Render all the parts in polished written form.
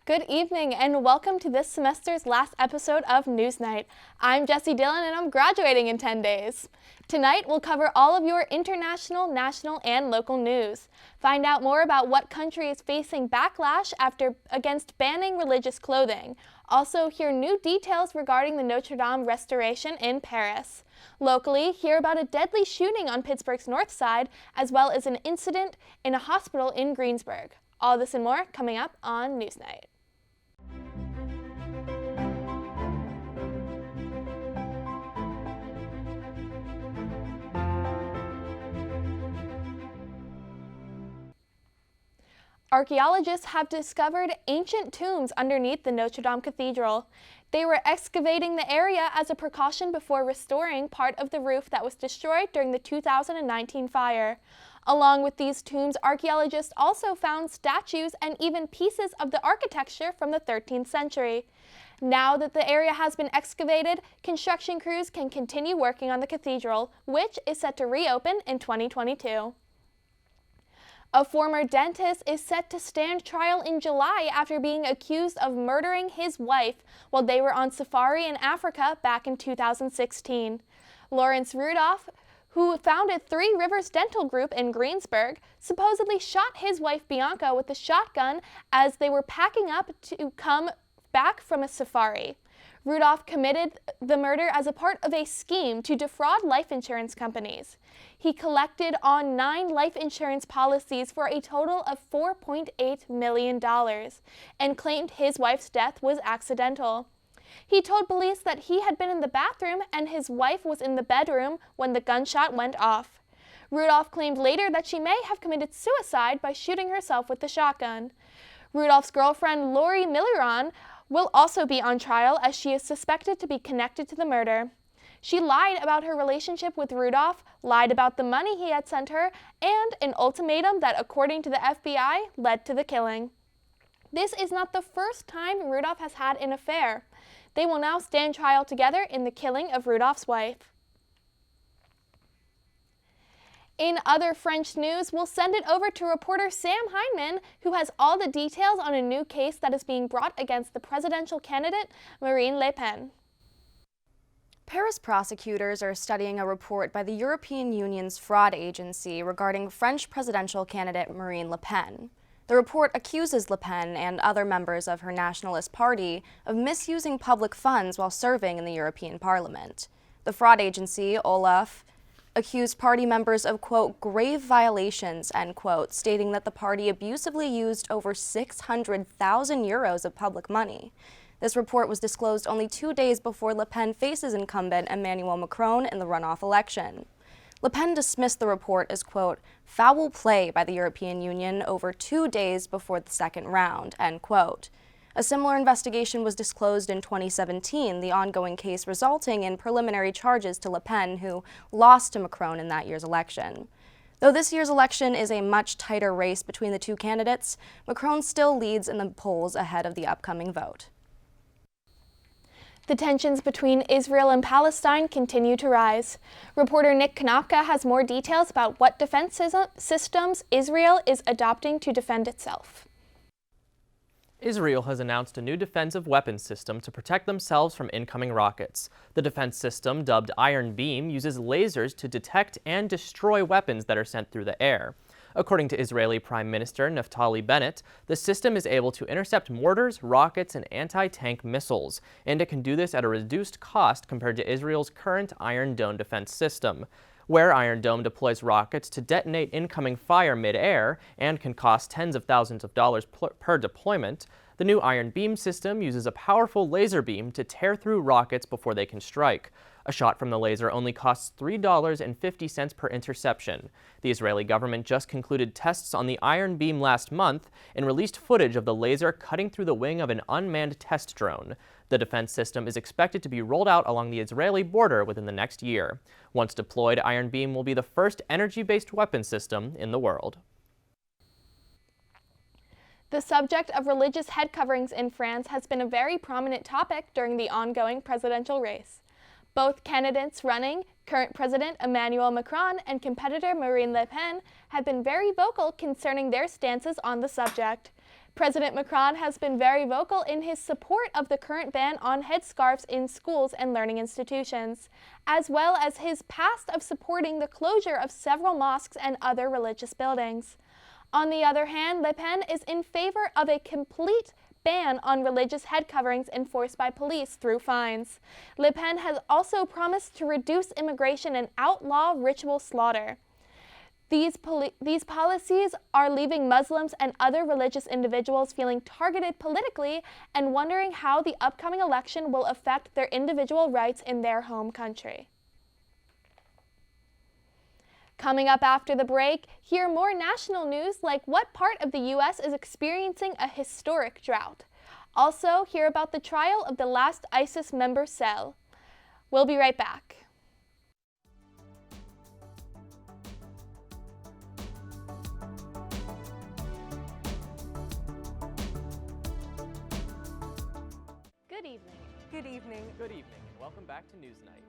Good evening and welcome to this semester's last episode of NewsNight. I'm Jessie Dillon and I'm graduating in 10 days. Tonight we'll cover all of your international, national, and local news. Find out more about what country is facing backlash against banning religious clothing. Also hear new details regarding the Notre Dame restoration in Paris. Locally, hear about a deadly shooting on Pittsburgh's north side, as well as an incident in a hospital in Greensburg. All this and more coming up on NewsNight. Archaeologists have discovered ancient tombs underneath the Notre Dame Cathedral. They were excavating the area as a precaution before restoring part of the roof that was destroyed during the 2019 fire. Along with these tombs, archaeologists also found statues and even pieces of the architecture from the 13th century. Now that the area has been excavated, construction crews can continue working on the cathedral, which is set to reopen in 2022. A former dentist is set to stand trial in July after being accused of murdering his wife while they were on safari in Africa back in 2016. Lawrence Rudolph, who founded Three Rivers Dental Group in Greensburg, supposedly shot his wife Bianca with a shotgun as they were packing up to come back from a safari. Rudolph committed the murder as a part of a scheme to defraud life insurance companies. He collected on 9 life insurance policies for a total of $4.8 million and claimed his wife's death was accidental. He told police that he had been in the bathroom and his wife was in the bedroom when the gunshot went off. Rudolph claimed later that she may have committed suicide by shooting herself with the shotgun. Rudolph's girlfriend, Lori Milliron, will also be on trial as she is suspected to be connected to the murder. She lied about her relationship with Rudolph, lied about the money he had sent her, and an ultimatum that, according to the FBI, led to the killing. This is not the first time Rudolph has had an affair. They will now stand trial together in the killing of Rudolph's wife. In other French news, we'll send it over to reporter Sam Heineman, who has all the details on a new case that is being brought against the presidential candidate, Marine Le Pen. Paris prosecutors are studying a report by the European Union's fraud agency regarding French presidential candidate Marine Le Pen. The report accuses Le Pen and other members of her nationalist party of misusing public funds while serving in the European Parliament. The fraud agency, OLAF, accused party members of, quote, grave violations, end quote, stating that the party abusively used over 600,000 euros of public money. This report was disclosed only 2 days before Le Pen faces incumbent Emmanuel Macron in the runoff election. Le Pen dismissed the report as, quote, foul play by the European Union over 2 days before the second round, end quote. A similar investigation was disclosed in 2017, the ongoing case resulting in preliminary charges to Le Pen, who lost to Macron in that year's election. Though this year's election is a much tighter race between the two candidates, Macron still leads in the polls ahead of the upcoming vote. The tensions between Israel and Palestine continue to rise. Reporter Nick Kanopka has more details about what defense systems Israel is adopting to defend itself. Israel has announced a new defensive weapons system to protect themselves from incoming rockets. The defense system, dubbed Iron Beam, uses lasers to detect and destroy weapons that are sent through the air. According to Israeli Prime Minister Naftali Bennett, the system is able to intercept mortars, rockets, and anti-tank missiles, and it can do this at a reduced cost compared to Israel's current Iron Dome defense system. Where Iron Dome deploys rockets to detonate incoming fire mid-air and can cost tens of thousands of dollars per deployment, the new Iron Beam system uses a powerful laser beam to tear through rockets before they can strike. A shot from the laser only costs $3.50 per interception. The Israeli government just concluded tests on the Iron Beam last month and released footage of the laser cutting through the wing of an unmanned test drone. The defense system is expected to be rolled out along the Israeli border within the next year. Once deployed, Iron Beam will be the first energy-based weapon system in the world. The subject of religious head coverings in France has been a very prominent topic during the ongoing presidential race. Both candidates running, current President Emmanuel Macron and competitor Marine Le Pen, have been very vocal concerning their stances on the subject. President Macron has been very vocal in his support of the current ban on headscarves in schools and learning institutions, as well as his past of supporting the closure of several mosques and other religious buildings. On the other hand, Le Pen is in favor of a complete ban on religious head coverings enforced by police through fines. Le Pen has also promised to reduce immigration and outlaw ritual slaughter. These policies are leaving Muslims and other religious individuals feeling targeted politically and wondering how the upcoming election will affect their individual rights in their home country. Coming up after the break, hear more national news like what part of the U.S. is experiencing a historic drought. Also, hear about the trial of the last ISIS member cell. We'll be right back. Good evening. Good evening. Good evening, and welcome back to NewsNight.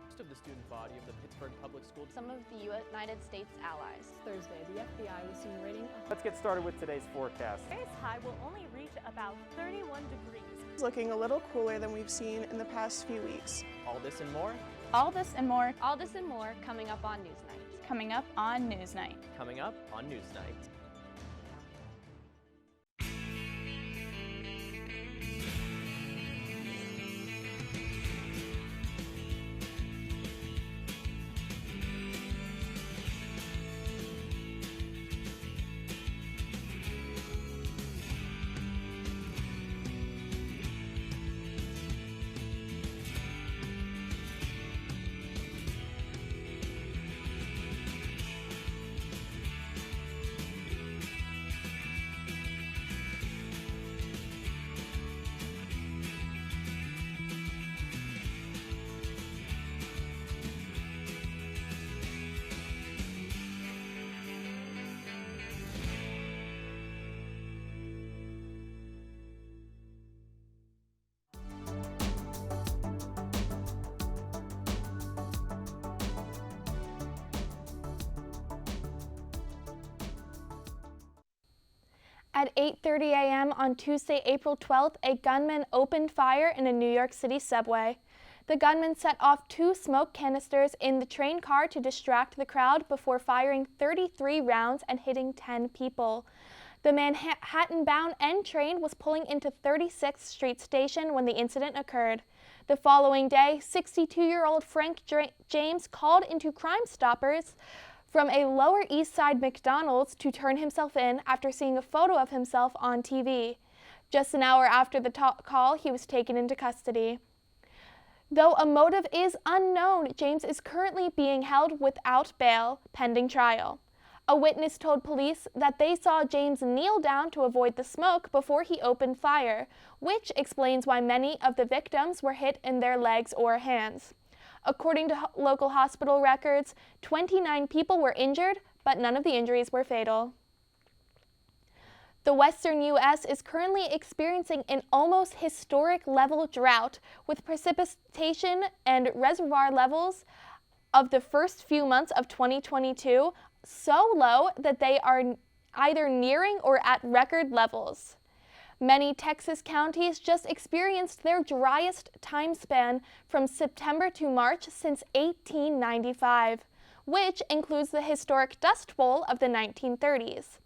Most of the student body of the Pittsburgh Public School. Some of the United States allies. Thursday, the FBI was seen raiding. Let's get started with today's forecast. Today's high will only reach about 31 degrees. It's looking a little cooler than we've seen in the past few weeks. All this and more, All this and more Coming up on NewsNight. coming up on NewsNight. coming up on NewsNight. At 8:30 a.m. on Tuesday, April 12th, a gunman opened fire in a New York City subway. The gunman set off 2 smoke canisters in the train car to distract the crowd before firing 33 rounds and hitting 10 people. The Manhattan-bound N train was pulling into 36th Street Station when the incident occurred. The following day, 62-year-old Frank James called into Crime Stoppers from a Lower East Side McDonald's to turn himself in after seeing a photo of himself on TV. Just an hour after the call, he was taken into custody. Though a motive is unknown, James is currently being held without bail, pending trial. A witness told police that they saw James kneel down to avoid the smoke before he opened fire, which explains why many of the victims were hit in their legs or hands. According to local hospital records, 29 people were injured, but none of the injuries were fatal. The western U.S. is currently experiencing an almost historic level drought, with precipitation and reservoir levels of the first few months of 2022 so low that they are either nearing or at record levels. Many Texas counties just experienced their driest time span from September to March since 1895, which includes the historic Dust Bowl of the 1930s.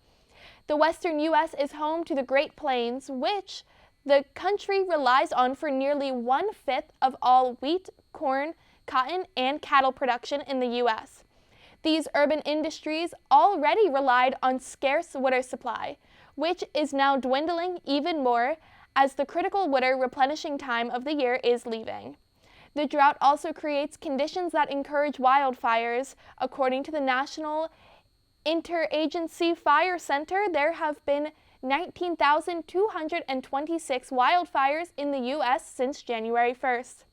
The western U.S. is home to the Great Plains, which the country relies on for nearly 1/5 of all wheat, corn, cotton, and cattle production in the U.S. These urban industries already relied on scarce water supply, which is now dwindling even more as the critical water replenishing time of the year is leaving. The drought also creates conditions that encourage wildfires. According to the National Interagency Fire Center, there have been 19,226 wildfires in the U.S. since January 1st,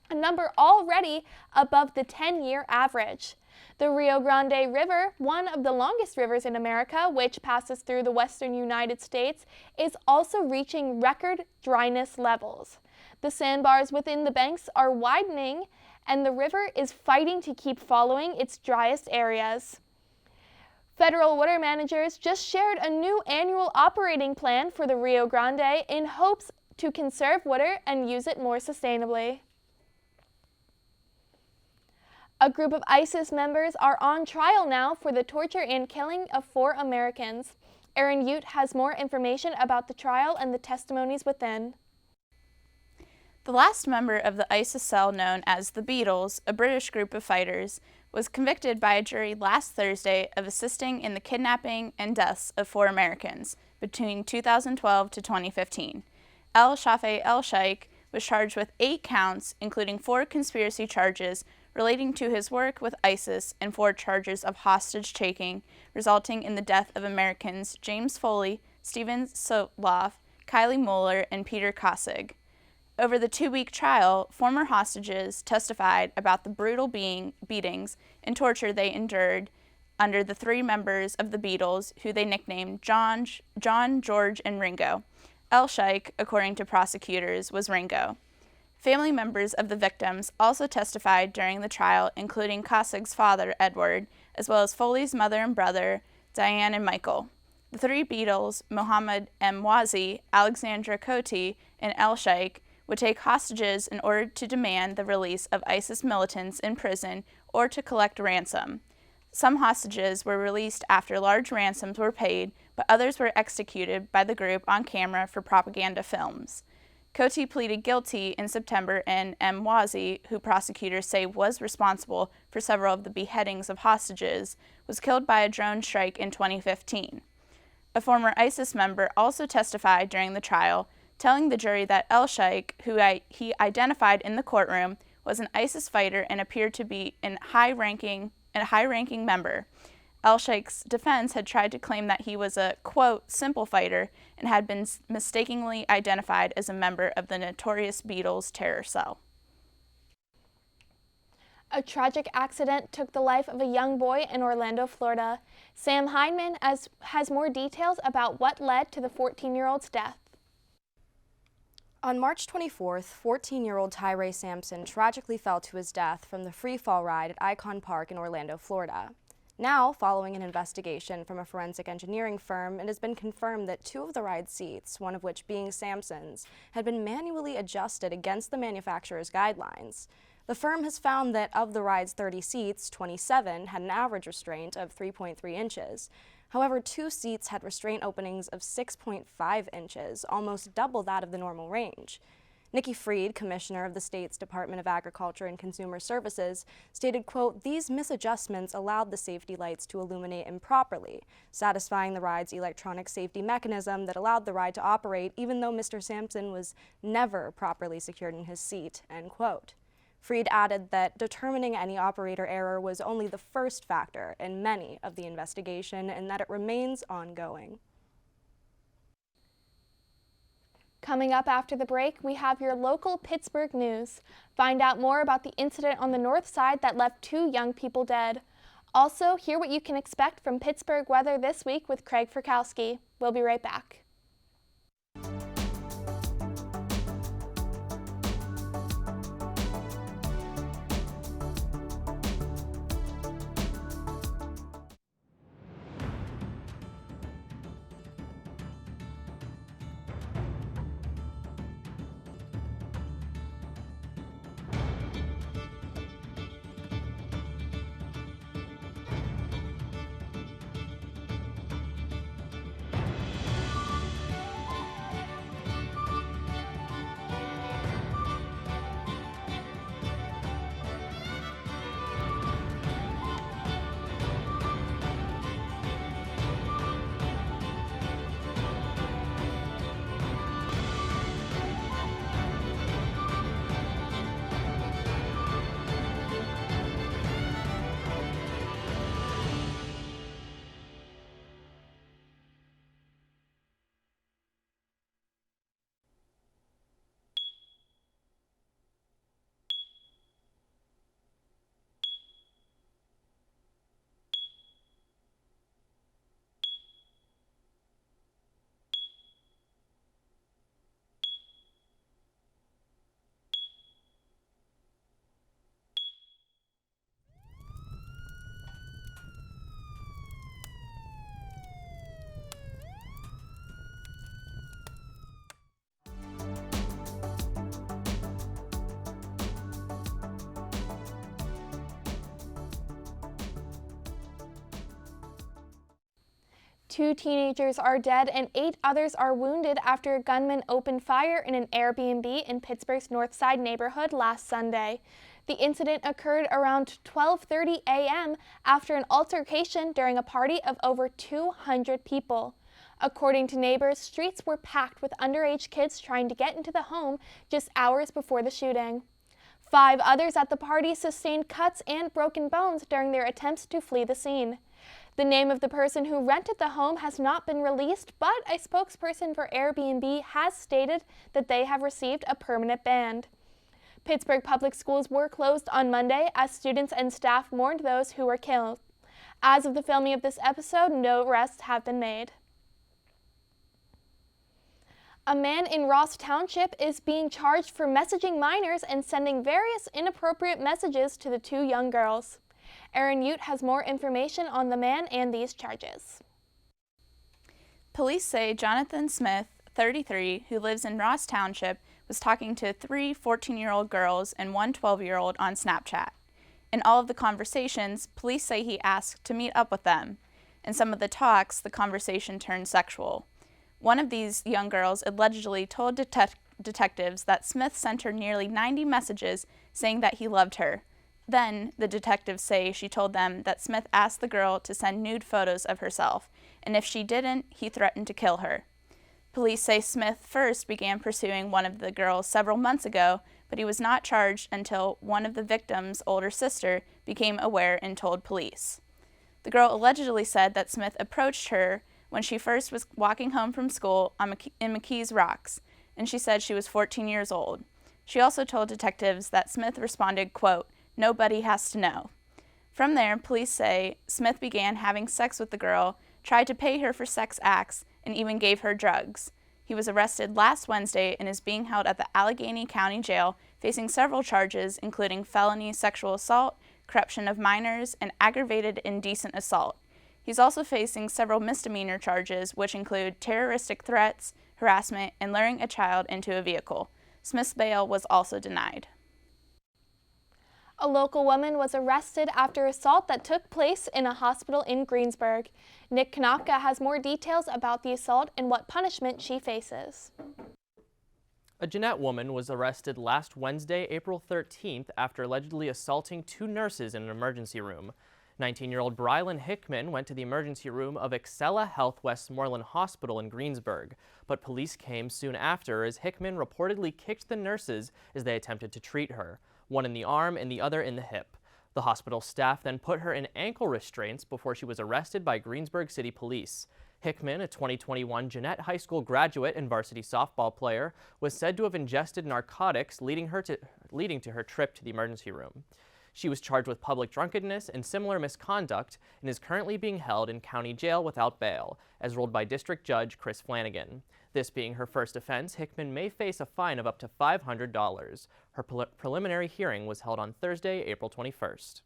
a number already above the 10-year average. The Rio Grande River, one of the longest rivers in America, which passes through the western United States, is also reaching record dryness levels. The sandbars within the banks are widening, and the river is fighting to keep following its driest areas. Federal water managers just shared a new annual operating plan for the Rio Grande in hopes to conserve water and use it more sustainably. A group of ISIS members are on trial now for the torture and killing of 4 Americans. Aaron Ute has more information about the trial and the testimonies within. The last member of the ISIS cell known as the Beatles, a British group of fighters, was convicted by a jury last Thursday of assisting in the kidnapping and deaths of 4 Americans between 2012 to 2015. El Shafe El Sheikh was charged with 8 counts, including 4 conspiracy charges relating to his work with ISIS and 4 charges of hostage-taking, resulting in the death of Americans James Foley, Stephen Sotloff, Kylie Mueller, and Peter Kossig. Over the 2-week trial, former hostages testified about the brutal beatings and torture they endured under the 3 members of the Beatles, who they nicknamed John, George, and Ringo. El Sheikh, according to prosecutors, was Ringo. Family members of the victims also testified during the trial, including Kossig's father, Edward, as well as Foley's mother and brother, Diane and Michael. The 3 Beatles, Mohammed M. Wazi, Alexandra Cote, and El Sheikh, would take hostages in order to demand the release of ISIS militants in prison or to collect ransom. Some hostages were released after large ransoms were paid, but others were executed by the group on camera for propaganda films. Cote pleaded guilty in September, and M. Wazi, who prosecutors say was responsible for several of the beheadings of hostages, was killed by a drone strike in 2015. A former ISIS member also testified during the trial, telling the jury that El Sheikh, who he identified in the courtroom, was an ISIS fighter and appeared to be a high-ranking member. El Sheikh's defense had tried to claim that he was a, quote, simple fighter and had been mistakenly identified as a member of the notorious Beatles terror cell. A tragic accident took the life of a young boy in Orlando, Florida. Sam Heineman has more details about what led to the 14-year-old's death. On March 24th, 14-year-old Tyree Sampson tragically fell to his death from the free fall ride at Icon Park in Orlando, Florida. Now, following an investigation from a forensic engineering firm, it has been confirmed that 2 of the ride seats, one of which being Sampson's, had been manually adjusted against the manufacturer's guidelines. The firm has found that of the ride's 30 seats, 27 had an average restraint of 3.3 inches. However, 2 seats had restraint openings of 6.5 inches, almost double that of the normal range. Nikki Freed, commissioner of the state's Department of Agriculture and Consumer Services, stated, quote, "These misadjustments allowed the safety lights to illuminate improperly, satisfying the ride's electronic safety mechanism that allowed the ride to operate even though Mr. Sampson was never properly secured in his seat," end quote. Freed added that determining any operator error was only the first factor in many of the investigation and that it remains ongoing. Coming up after the break, we have your local Pittsburgh news. Find out more about the incident on the north side that left 2 young people dead. Also, hear what you can expect from Pittsburgh weather this week with Craig Frykowski. We'll be right back. 2 teenagers are dead and 8 others are wounded after a gunman opened fire in an Airbnb in Pittsburgh's North Side neighborhood last Sunday. The incident occurred around 12:30 a.m. after an altercation during a party of over 200 people. According to neighbors, streets were packed with underage kids trying to get into the home just hours before the shooting. 5 others at the party sustained cuts and broken bones during their attempts to flee the scene. The name of the person who rented the home has not been released, but a spokesperson for Airbnb has stated that they have received a permanent ban. Pittsburgh Public Schools were closed on Monday as students and staff mourned those who were killed. As of the filming of this episode, no arrests have been made. A man in Ross Township is being charged for messaging minors and sending various inappropriate messages to the 2 young girls. Aaron Ute has more information on the man and these charges. Police say Jonathan Smith, 33, who lives in Ross Township, was talking to 3 14-year-old girls and 1 12-year-old on Snapchat. In all of the conversations, police say he asked to meet up with them. In some of the talks, the conversation turned sexual. One of these young girls allegedly told detectives that Smith sent her nearly 90 messages saying that he loved her. Then, the detectives say she told them that Smith asked the girl to send nude photos of herself, and if she didn't, he threatened to kill her. Police say Smith first began pursuing one of the girls several months ago, but he was not charged until one of the victim's older sister became aware and told police. The girl allegedly said that Smith approached her when she first was walking home from school in McKees Rocks, and she said she was 14 years old. She also told detectives that Smith responded, quote, "Nobody has to know." From there, police say Smith began having sex with the girl, tried to pay her for sex acts, and even gave her drugs. He was arrested last Wednesday and is being held at the Allegheny County Jail, facing several charges, including felony sexual assault, corruption of minors, and aggravated indecent assault. He's also facing several misdemeanor charges, which include terroristic threats, harassment, and luring a child into a vehicle. Smith's bail was also denied. A local woman was arrested after assault that took place in a hospital in Greensburg. Nick Kanopka has more details about the assault and what punishment she faces. A Jeanette woman was arrested last Wednesday, April 13th, after allegedly assaulting 2 nurses in an emergency room. 19-year-old Brylan Hickman went to the emergency room of Excella Health Westmoreland Hospital in Greensburg, but police came soon after as Hickman reportedly kicked the nurses as they attempted to treat her, one in the arm and the other in the hip. The hospital staff then put her in ankle restraints before she was arrested by Greensburg City Police. Hickman, a 2021 Jeanette High School graduate and varsity softball player, was said to have ingested narcotics, leading to her trip to the emergency room. She was charged with public drunkenness and similar misconduct and is currently being held in county jail without bail, as ruled by District Judge Chris Flanagan. This being her first offense, Hickman may face a fine of up to $500. Her preliminary hearing was held on Thursday, April 21st.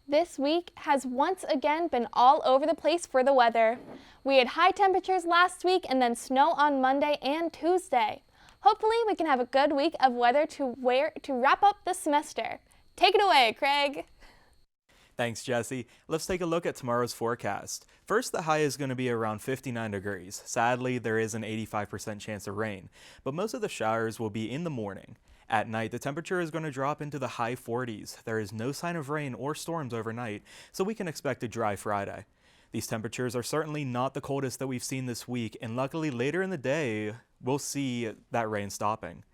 This week has once again been all over the place for the weather. We had high temperatures last week and then snow on Monday and Tuesday. Hopefully we can have a good week of weather to wrap up the semester. Take it away, Craig. Thanks, Jesse. Let's take a look at tomorrow's forecast. First, the high is going to be around 59 degrees. Sadly, there is an 85% chance of rain, but most of the showers will be in the morning. At night, the temperature is going to drop into the high 40s. There is no sign of rain or storms overnight, so we can expect a dry Friday. These temperatures are certainly not the coldest that we've seen this week, and luckily later in the day, we'll see that rain stopping.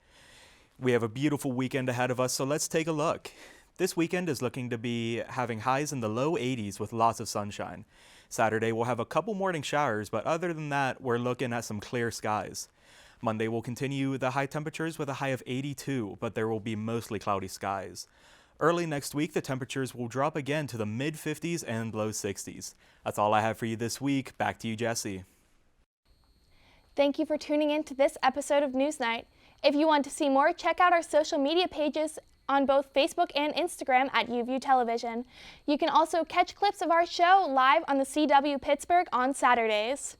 We have a beautiful weekend ahead of us, so let's take a look. This weekend is looking to be having highs in the low 80s with lots of sunshine. Saturday we'll have a couple morning showers, but other than that, we're looking at some clear skies. Monday will continue the high temperatures with a high of 82, but there will be mostly cloudy skies. Early next week, the temperatures will drop again to the mid-50s and low 60s. That's all I have for you this week. Back to you, Jesse. Thank you for tuning in to this episode of NewsNight. If you want to see more, check out our social media pages on both Facebook and Instagram at UView Television. You can also catch clips of our show live on the CW Pittsburgh on Saturdays.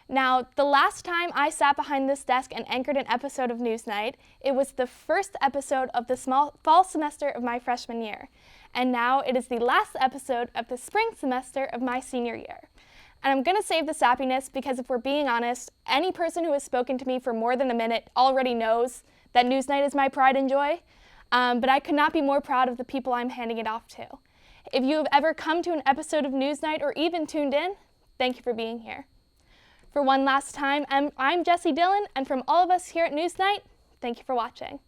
Now, the last time I sat behind this desk and anchored an episode of NewsNight, it was the first episode of the fall semester of my freshman year. And now it is the last episode of the spring semester of my senior year. And I'm going to save the sappiness because if we're being honest, any person who has spoken to me for more than a minute already knows that NewsNight is my pride and joy. But I could not be more proud of the people I'm handing it off to. If you have ever come to an episode of NewsNight or even tuned in, thank you for being here. For one last time, I'm Jessie Dillon, and from all of us here at NewsNight, thank you for watching.